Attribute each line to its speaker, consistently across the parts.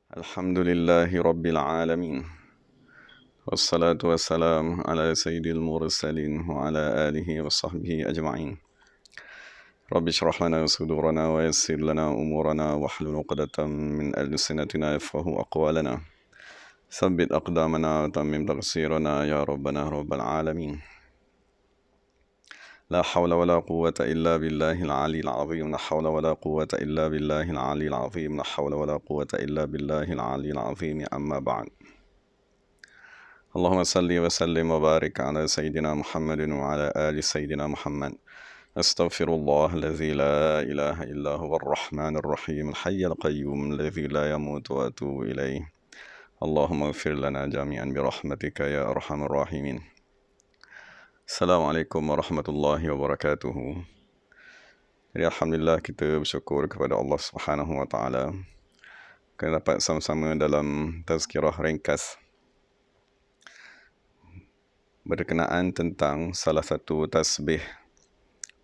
Speaker 1: Alhamdulillahi Rabbil Alamin. Wassalatu wassalam ala sayyidil mursalin wa ala alihi wa sahbihi ajma'in. Rabbi shrah lana sudurana wa yassir lana umurana wahlul 'uqdatam min alsinatina yafqahu aqwalana. Sabbit aqdamana wa tammim taqsirana ya rabbana rabbal alamin. La hawla wa la quwwata illa billahil aliyyil azim. La hawla wa la quwwata illa billahil aliyyil azim. La hawla wa la quwwata illa billahil aliyyil azim. Amma ba'd. اللهم صل وسلم وبارك على سيدنا محمد وعلى آل سيدنا محمد. أستغفر الله الذي لا إله إلا هو الرحمن الرحيم الحي القيوم الذي لا يموت وأتوب إليه. اللهم اغفر لنا جميعا برحمتك يا أرحم الراحمين. Assalamualaikum warahmatullahi wabarakatuh. Jadi alhamdulillah kita bersyukur kepada Allah Subhanahu wa taala kerana dapat sama-sama dalam tazkirah ringkas berkenaan tentang salah satu tasbih,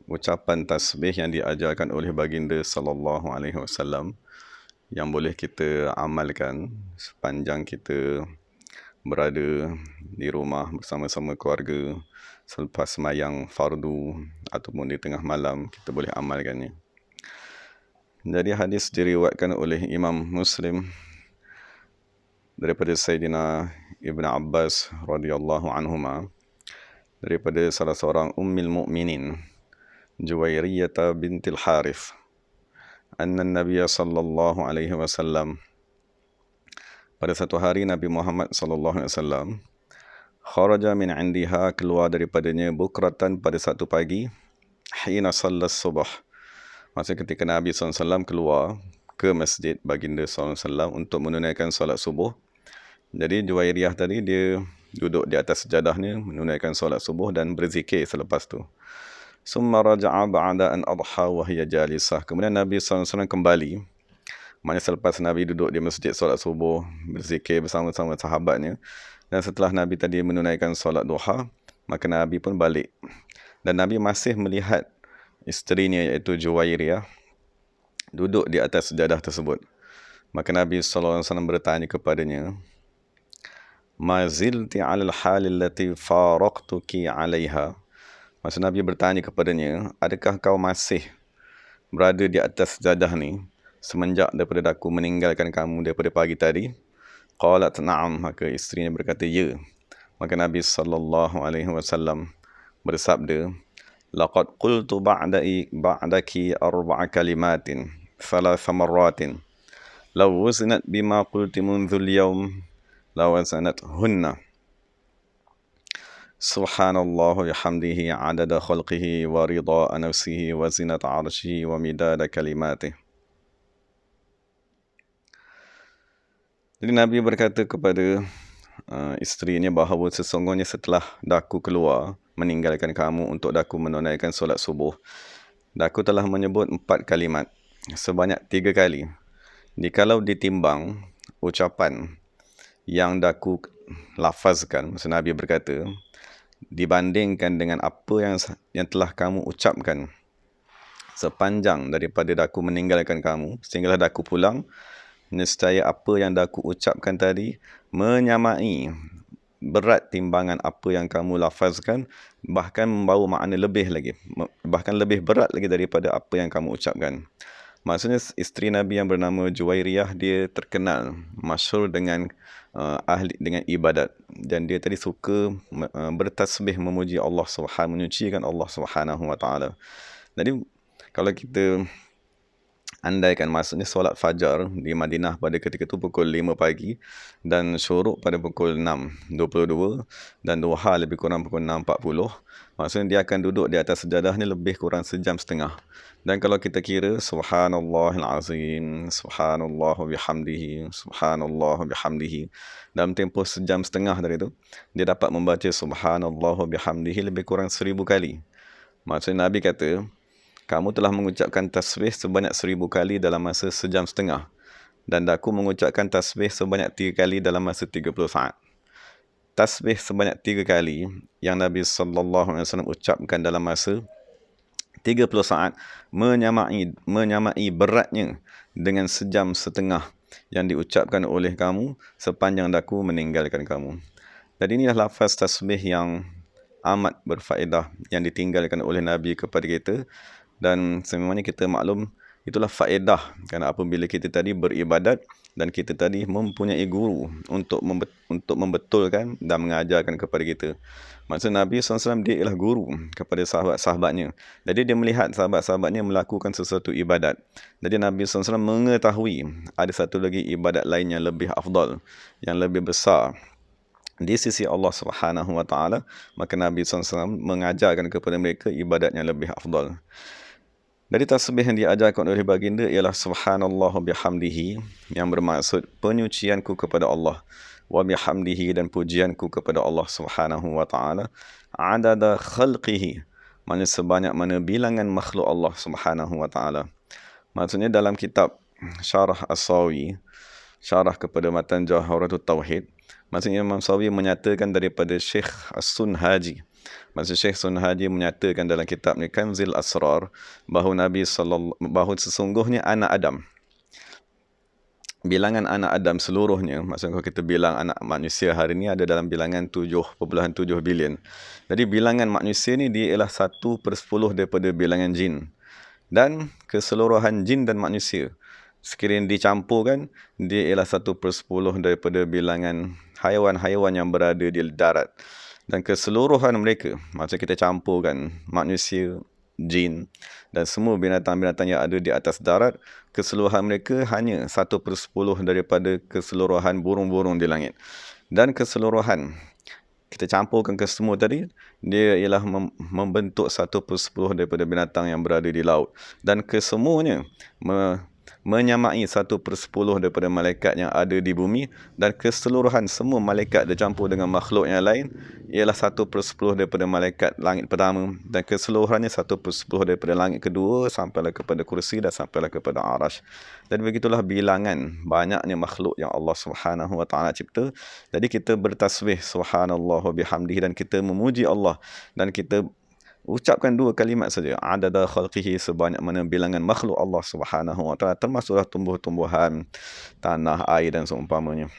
Speaker 1: ucapan tasbih yang diajarkan oleh baginda sallallahu alaihi wasallam yang boleh kita amalkan sepanjang kita berada di rumah bersama-sama keluarga selepas sembahyang fardu ataupun di tengah malam kita boleh amalkannya. Jadi hadis diriwayatkan oleh Imam Muslim daripada Sayyidina Ibn Abbas radhiyallahu anhuma, daripada salah seorang ummil mu'minin Juwairiyah bintil Harith, anna Nabi sallallahu alaihi wasallam, pada satu hari Nabi Muhammad sallallahu alaihi wasallam kharaja min indiha, keluar daripadanya bukratan, pada satu pagi, hina sallas subah, maksudnya ketika Nabi SAW keluar ke masjid baginda SAW untuk menunaikan solat subuh. Jadi Juwairiyah tadi dia duduk di atas sajadahnya menunaikan solat subuh dan berzikir selepas tu. Summa raja'a ba'da an adha wa hiya jalisah, kemudian Nabi SAW kembali, maknanya selepas Nabi duduk di masjid solat subuh berzikir bersama-sama sahabatnya, dan setelah Nabi tadi menunaikan solat duha, maka Nabi pun balik dan Nabi masih melihat isterinya iaitu Juwairiyah duduk di atas sejadah tersebut. Maka Nabi SAW bertanya kepadanya, ma zilti alal halil lati faraqtuki alaiha, maksud Nabi bertanya kepadanya, adakah kau masih berada di atas sejadah ni semenjak daripada aku meninggalkan kamu daripada pagi tadi? Qalat na'am, maka isterinya berkata ya. Maka Nabi SAW bersabda, laqad qultu ba'daki arba'a kalimatin thalatha marratin law wuzinat bima qulti mundzul yawm law wazanat hunna subhanallah bihamdihi adada khalqihi wa ridha nafsihi wa zinata arshihi wa midada kalimatih. Jadi Nabi berkata kepada isterinya bahawa sesungguhnya setelah daku keluar meninggalkan kamu untuk daku menunaikan solat subuh, daku telah menyebut 4 kalimat sebanyak 3 kali. Jikalau ditimbang ucapan yang daku lafazkan, maksud Nabi berkata, dibandingkan dengan apa yang telah kamu ucapkan sepanjang daripada daku meninggalkan kamu sehinggalah daku pulang, nescaya apa yang daku ucapkan tadi menyamai berat timbangan apa yang kamu lafazkan, bahkan membawa makna lebih lagi, bahkan lebih berat lagi daripada apa yang kamu ucapkan. Maksudnya isteri Nabi yang bernama Juwairiyah, dia terkenal masyhur dengan ahli dengan ibadat, dan dia tadi suka bertasbih memuji Allah Subhanahu, menyucikan Allah Subhanahu wa taala. Jadi kalau kita andaikan, maksudnya solat fajar di Madinah pada ketika itu pukul 5 pagi dan syuruk pada pukul 6.22 dan duha lebih kurang pukul 6.40, maksudnya dia akan duduk di atas sajadahnya lebih kurang sejam setengah. Dan kalau kita kira subhanallahil azim, subhanallah bihamdihi, subhanallah bihamdihi, dalam tempoh sejam setengah dari itu dia dapat membaca subhanallah bihamdihi lebih kurang 1000 kali. Maksudnya Nabi kata, kamu telah mengucapkan tasbih sebanyak 1000 kali dalam masa sejam setengah, dan aku mengucapkan tasbih sebanyak 3 kali dalam masa 30 saat. Tasbih sebanyak 3 kali yang Nabi SAW ucapkan dalam masa 30 saat menyamai beratnya dengan sejam setengah yang diucapkan oleh kamu sepanjang daku meninggalkan kamu. Jadi inilah lafaz tasbih yang amat berfaedah yang ditinggalkan oleh Nabi kepada kita, dan sememangnya kita maklum itulah faedah kerana apabila kita tadi beribadat dan kita tadi mempunyai guru untuk membetulkan dan mengajarkan kepada kita. Maksud Nabi SAW dia ialah guru kepada sahabat-sahabatnya. Jadi dia melihat sahabat-sahabatnya melakukan sesuatu ibadat. Jadi Nabi SAW mengetahui ada satu lagi ibadat lain yang lebih afdal, yang lebih besar di sisi Allah Subhanahu Wa Taala, maka Nabi SAW mengajarkan kepada mereka ibadat yang lebih afdal. Dari tasbih yang diajarkan oleh baginda ialah subhanallah bihamdihi, yang bermaksud penyucianku kepada Allah, wa bihamdihi, dan pujianku kepada Allah Subhanahu Wa Taala, adada khalqihi, maknanya sebanyak mana bilangan makhluk Allah Subhanahu Wa Taala. Maksudnya dalam kitab Syarah As-Sawi, syarah kepada matan Jawharatul Tauhid, maksudnya Imam Sawi menyatakan daripada Syekh As-Sunhaji. Maksud Syekh Sunhaji menyatakan dalam kitab ni Kanzil Asrar bahawa bahawa sesungguhnya anak Adam, bilangan anak Adam seluruhnya, maksudnya kalau kita bilang anak manusia hari ni ada dalam bilangan 7.7 bilion. Jadi bilangan manusia ni dia ialah 1/10 daripada bilangan jin. Dan keseluruhan jin dan manusia sekiranya dicampurkan, dia ialah 1/10 daripada bilangan haiwan-haiwan yang berada di darat. Dan keseluruhan mereka, maksudnya kita campurkan manusia, jin dan semua binatang-binatang yang ada di atas darat, keseluruhan mereka hanya 1/10 daripada keseluruhan burung-burung di langit. Dan keseluruhan kita campurkan ke semua tadi, dia ialah membentuk 1/10 daripada binatang yang berada di laut. Dan kesemuanya menyamai 1/10 daripada malaikat yang ada di bumi, dan keseluruhan semua malaikat dicampur dengan makhluk yang lain ialah 1/10 daripada malaikat langit pertama, dan keseluruhannya 1/10 daripada langit kedua sampailah kepada kursi dan sampailah kepada arash. Dan begitulah bilangan banyaknya makhluk yang Allah Subhanahu Wa Taala cipta. Jadi kita bertasbih subhanallah wa bihamdihi, dan kita memuji Allah, dan kita ucapkan 2 kalimat saja, adada khalqihi, sebanyak mana bilangan makhluk Allah Subhanahu Wa Taala, termasuklah tumbuh-tumbuhan, tanah, air dan seumpamanya.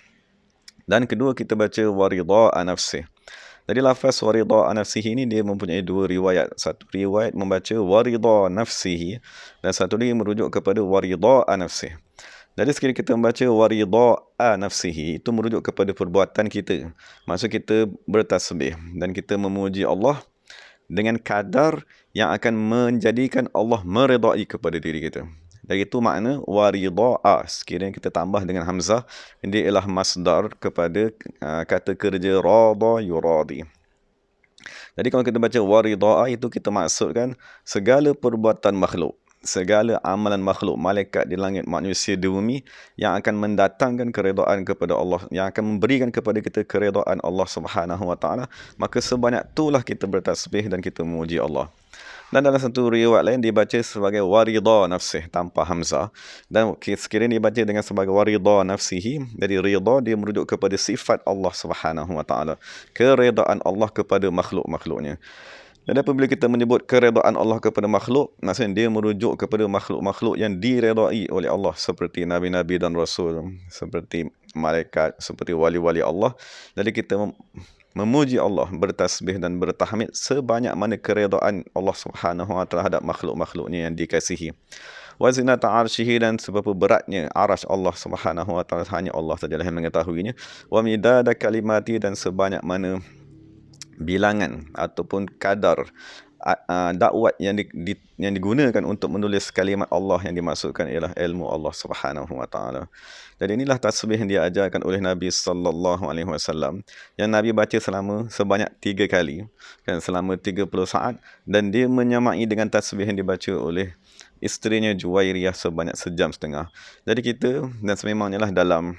Speaker 1: Dan kedua kita baca waridha'a nafsih. Jadi lafaz waridha'a nafsihi ini dia mempunyai 2 riwayat. Satu riwayat membaca waridha nafsihi, dan satu lagi merujuk kepada waridha'a nafsih. Jadi sekiranya kita membaca waridha'a nafsihi, itu merujuk kepada perbuatan kita. Maksud kita bertasbih dan kita memuji Allah dengan kadar yang akan menjadikan Allah meredai kepada diri kita. Dari itu makna waridha'a, sekiranya kita tambah dengan hamzah, dia ialah masdar kepada kata kerja rada yuradi. Jadi kalau kita baca waridha'a, itu kita maksudkan segala perbuatan makhluk, segala amalan makhluk, malaikat di langit, manusia di bumi, yang akan mendatangkan keredaan kepada Allah, yang akan memberikan kepada kita keredaan Allah Subhanahu Wa Taala, maka sebanyak itulah kita bertasbih dan kita memuji Allah. Dan dalam satu riwayat lain dibaca sebagai waridha nafsih tanpa hamzah, dan sekiranya dibaca dengan sebagai waridha nafsihi, jadi ridha dia merujuk kepada sifat Allah Subhanahu Wa Taala, keredaan Allah kepada makhluk-makhluknya. Dan apabila kita menyebut keredaan Allah kepada makhluk, maksudnya dia merujuk kepada makhluk-makhluk yang diredai oleh Allah, seperti Nabi-Nabi dan Rasul, seperti malaikat, seperti wali-wali Allah. Jadi kita memuji Allah, bertasbih dan bertahmid sebanyak mana keredaan Allah Subhanahu Wa Taala terhadap makhluk-makhluknya yang dikasihi. Wa zinata arsyihi, dan seberapa beratnya arash Allah Subhanahu Wa Taala hanya Allah sajalah yang mengetahuinya. Wa midada kalimati, dan sebanyak mana bilangan ataupun kadar dakwat yang digunakan untuk menulis kalimat Allah, yang dimaksudkan ialah ilmu Allah Subhanahu Wa Taala. Jadi inilah tasbih yang diajarkan oleh Nabi sallallahu alaihi wasallam, yang Nabi baca sebanyak 3 kali dan selama 30 saat, dan dia menyamai dengan tasbih yang dibaca oleh isterinya Juwairiyah sebanyak 1.5 jam. Jadi kita, dan sememangnya lah dalam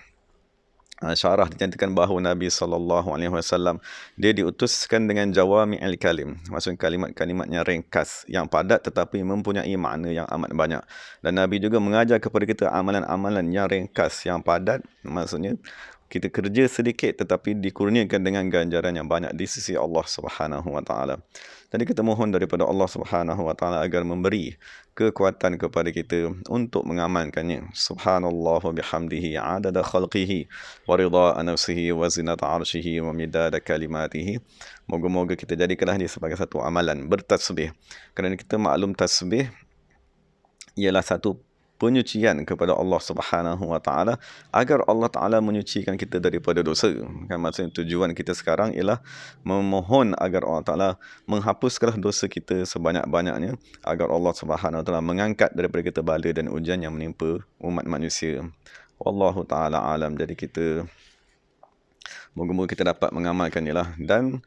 Speaker 1: syarah dinyatakan bahawa Nabi SAW dia diutuskan dengan jawami'il kalim, maksudnya kalimat-kalimatnya ringkas, yang padat tetapi mempunyai makna yang amat banyak. Dan Nabi juga mengajar kepada kita amalan-amalan yang ringkas, yang padat, maksudnya kita kerja sedikit tetapi dikurniakan dengan ganjaran yang banyak di sisi Allah Subhanahu Wa Taala. Jadi kita mohon daripada Allah Subhanahu wa taala agar memberi kekuatan kepada kita untuk mengamalkannya. Subhanallah wa bihamdihi adada khalqihi wa ridha nafsihi wa zinata arshihi wa midada kalimatihi. Moga-moga kita jadikanlah dia sebagai satu amalan bertasbih. Kerana kita maklum tasbih ialah satu penyucian kepada Allah Subhanahu wa taala agar Allah taala menyucikan kita daripada dosa. Kan maksudnya tujuan kita sekarang ialah memohon agar Allah taala menghapuskan dosa kita sebanyak-banyaknya agar Allah Subhanahu wa taala mengangkat daripada kita bala dan ujian yang menimpa umat manusia. Wallahu taala alam. Jadi kita moga-moga kita dapat mengamalkannya lah. Dan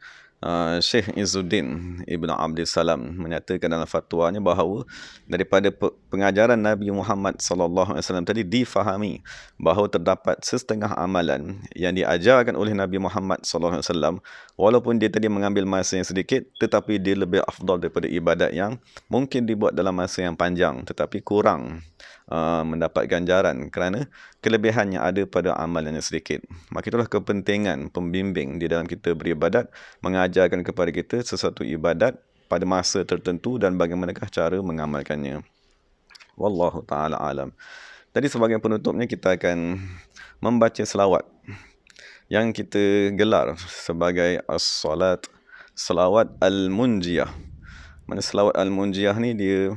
Speaker 1: Syekh Izzuddin Ibn Abdul Salam menyatakan dalam fatwanya bahawa daripada pengajaran Nabi Muhammad SAW tadi difahami bahawa terdapat setengah amalan yang diajarkan oleh Nabi Muhammad SAW, walaupun dia tadi mengambil masa yang sedikit, tetapi dia lebih afdal daripada ibadat yang mungkin dibuat dalam masa yang panjang tetapi kurang mendapat ganjaran kerana kelebihannya ada pada amalan yang sedikit. Maka itulah kepentingan pembimbing di dalam kita beribadat, mengajarkan kepada kita sesuatu ibadat pada masa tertentu dan bagaimanakah cara mengamalkannya. Wallahu ta'ala alam. Jadi sebagai penutupnya kita akan membaca selawat yang kita gelar sebagai as-salat, selawat al-munjiyah. Mana selawat al-munjiyah ni dia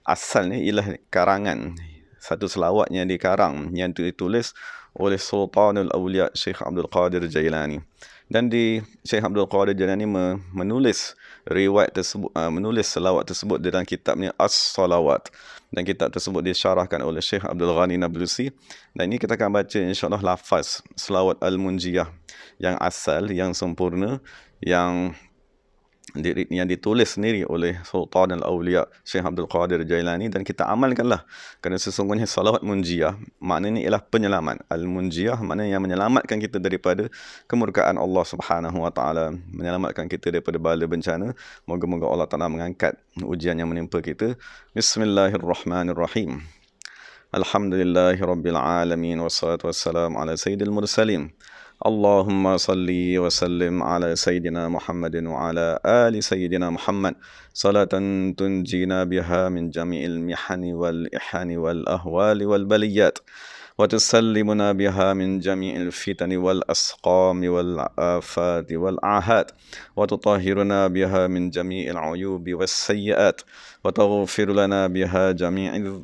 Speaker 1: asalnya ialah karangan, satu selawat yang dikarang yang ditulis oleh Sultanul Awliya Syekh Abdul Qadir Jailani. Dan Syekh Abdul Qadir Jailani menulis riwayat tersebut, menulis selawat tersebut dalam kitabnya As-Salawat, dan kitab tersebut disyarahkan oleh Syekh Abdul Ghani Nablusi. Dan ini kita akan baca insya-Allah lafaz selawat al-munjiyah yang asal, yang sempurna, yang ditulis sendiri oleh Sultan al-Awliya Syekh Abdul Qadir Jailani, dan kita amalkanlah. Kerana sesungguhnya salawat munjiyah maknanya ialah penyelamat. Al-munjiyah maknanya yang menyelamatkan kita daripada kemurkaan Allah Subhanahu wa taala, menyelamatkan kita daripada bala bencana. Moga-moga Allah Taala mengangkat ujian yang menimpa kita. Bismillahirrahmanirrahim. Alhamdulillahirabbil alamin wassalatu wassalamu ala sayyidil mursalin. اللهم صل وسلم على سيدنا محمد وعلى آل سيدنا محمد صلاة تنجينا بها من جميع المحن والإحن والأهوال والبليات، وتسلمنا بها من جميع الفتن والأسقام والآفات والآهات، وتطهرنا بها من جميع العيوب والسيئات، وتغفر لنا بها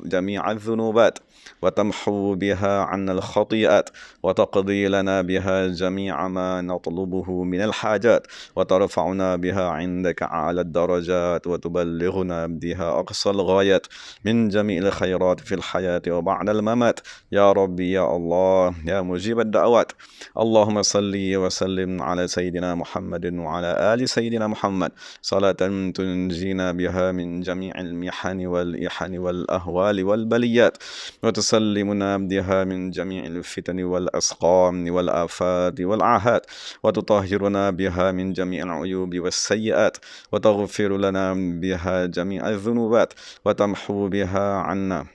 Speaker 1: جميع الذنوبات، وتمحو بها عنا الخطيئات، وتقضي لنا بها جميع ما نطلبه من الحاجات، وترفعنا بها عندك أعلى الدرجات، وتبلغنا بها أقصى الغايات من جميع الخيرات في الحياة وبعد الممات. يا ربي يا الله يا مجيب الدعوات. اللهم صل وسلم على سيدنا محمد وعلى آل سيدنا محمد صلاة تنجينا بها من جميع المحن والإحن والأهوال والبليات، وتسلمنا بها من جميع الفتن والأسقام والآفات والآهات، وتطهرنا بها من جميع العيوب والسيئات، وتغفر لنا بها جميع الذنوبات، وتمحو بها عنا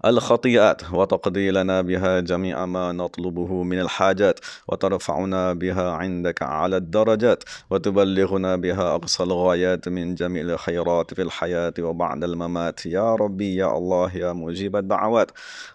Speaker 1: الخطيئات، وتقضي لنا بها جميع ما نطلبه من الحاجات، وترفعنا بها عندك على الدرجات، وتبلغنا بها أقصى الغايات من جميع الخيرات في الحياة وبعد الممات. يا ربي يا الله يا مجيب الدعوات.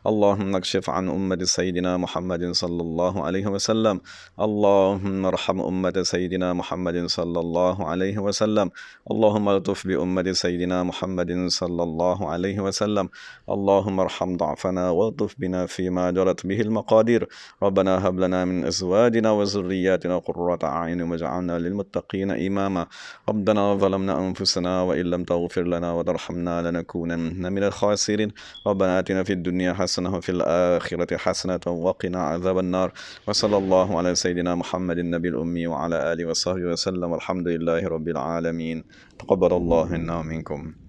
Speaker 1: اللهم اكشف عن أمة سيدنا محمد صلى الله عليه وسلم. اللهم ارحم أمة سيدنا محمد صلى الله عليه وسلم. اللهم الطف بأمة سيدنا محمد صلى الله عليه وسلم. اللهم ارحم ضعفنا والطف بنا فيما جرت به المقادير. ربنا هب لنا من أزواجنا وذرياتنا قرة أعين واجعلنا للمتقين إماما. ربنا ظلمنا أنفسنا وإن لم تغفر لنا وترحمنا لنكونن من الخاسرين. ربنا آتنا في الدنيا حسنة وفي الآخرة حسنة وقنا عذاب النار. وصلى الله على سيدنا محمد النبي الأمي وعلى آله وصحبه وسلم. والحمد لله رب العالمين. تقبل الله منا ومنكم.